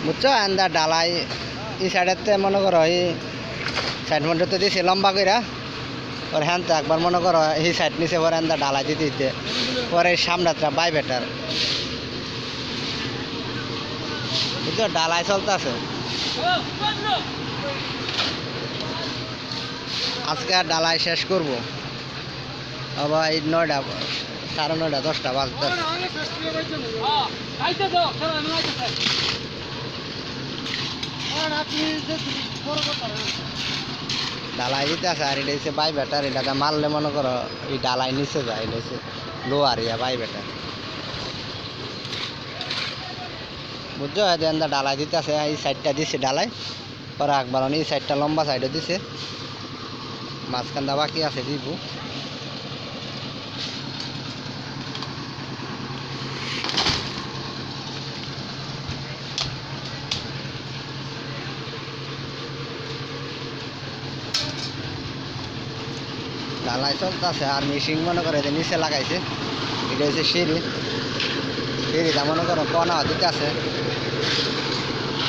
বুঝছো এন্দা ডালাই এই সাইডেতে মনে করো এই সাইড মধ্যে দিয়েছে লম্বা কইরা ওর হ্যান তো একবার মনে করো এই সাইড নিচে পরে এন্দা ডালাই দিতে দিতে পরে সামনাটা বাই বেটার বুঝছো ডালাই চলতে আছে আজকে আর ডালাই শেষ করবো আবার এই 9টা 9:30 10টা বাজতে ডালাই দিতে আছে আর এটা হচ্ছে বাই বেটার এটাতে মারলে মনে করো এই ডালাই নিচে যায় এটা হচ্ছে লোয়ার ইয়া বাই বেটার বুঝছো এদা ডালাই দিতে আছে এই সাইডটা দিছে ডালাই পরে একবার এই সাইডটা লম্বা সাইডে দিছে মাঝখানটা বাকি আছে দিব ডালাই চলতেছে আর মেশিন মনে করে যে নিচে লাগাইছে এটা হচ্ছে সিঁড়িটা মনে করো কনা দিতে আছে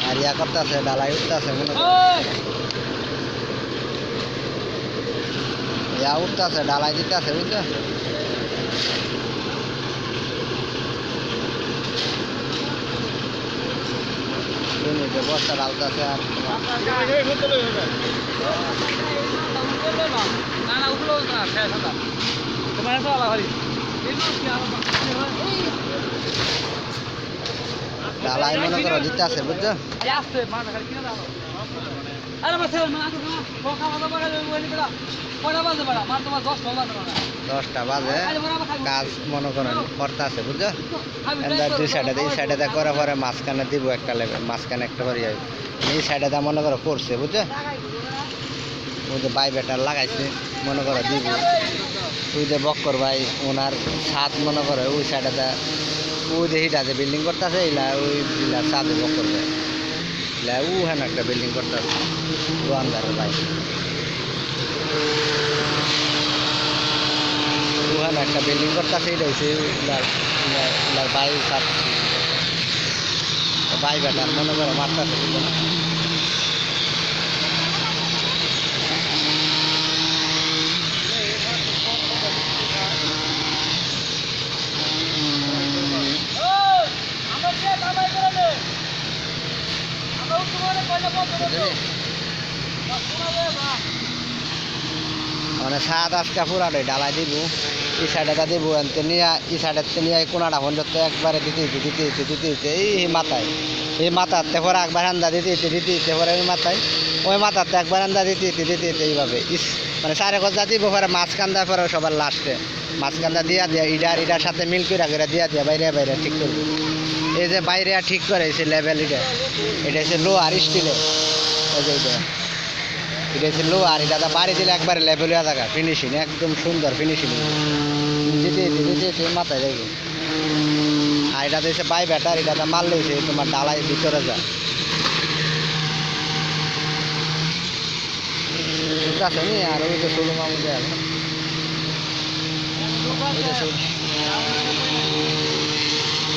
আর ইয়া করতে আছে ডালাই উঠতে আছে মনে করো ইয়া উঠতে আছে ডালাই দিতে আছে বুঝছো বস্তা ডালতে আছে আর ডালাই মনে করো দিতে আছে বুঝছো 10টা বাজে কাজ মনে করেন করতে আছে বুঝছো দুই সাইডে এই সাইডে করে পরে মাঝখানে দিব একটা লেভেল মাঝখানে একটা করে এই সাইডে মনে করো করছে বুঝছো ওই যে বাই বেটার লাগাইছে মনে করো দিব তুই যে বক্কর ভাই ওনার ছাদ মনে করে ওই সাইডে ওই যে হিট আছে বিল্ডিং করতে আছে এইলা ওই ছাদে বক্কর ভাই ইলা ও হ্যাঁ একটা বিল্ডিং করতে আছে দোয়ানদারের ভাই ওখানে একটা বিল্ডিং করতে আছে এটা হচ্ছে বাই ছাদ বাই বেটার মনে করো মারতে আছে বুঝলো না মানে ছাদ আজকে পুরাটাই ডালাই দিব এই সাইডটা দিব এনতে নিয়ে এই সাইডেতে নিয়ে কোনাটা পর্যন্ত একবারে দিতে এই মাথাতে পরে একবার আন্দা দিতে পরে ওই মাথায় ওই মাথাতে একবার আন্দা দিতে এইভাবে মানে সাড়ে গজা দিব পরে মাঝখান্দা পরে সবার লাস্টে মাঝখান্দা দিয়া ইটার সাথে মিল করে দিয়া বাইরে ঠিক করবো এই যে বাইরে ঠিক করে এই লেভেল এটা হচ্ছে লো আর স্টিলে এই যে এটা হচ্ছে লো আর এটা বাড়ি দিলে একবারে লেভেল হয়ে থাকা ফিনিশিং একদম সুন্দর ফিনিশিং দিতে মাথায় দেখবে আর এটা হচ্ছে বাই ব্যাটার এটা মারলে হয়েছে তোমার ডালাই ভিতরে যায় আছে নি আর ওই যে ষোলো মামু যায়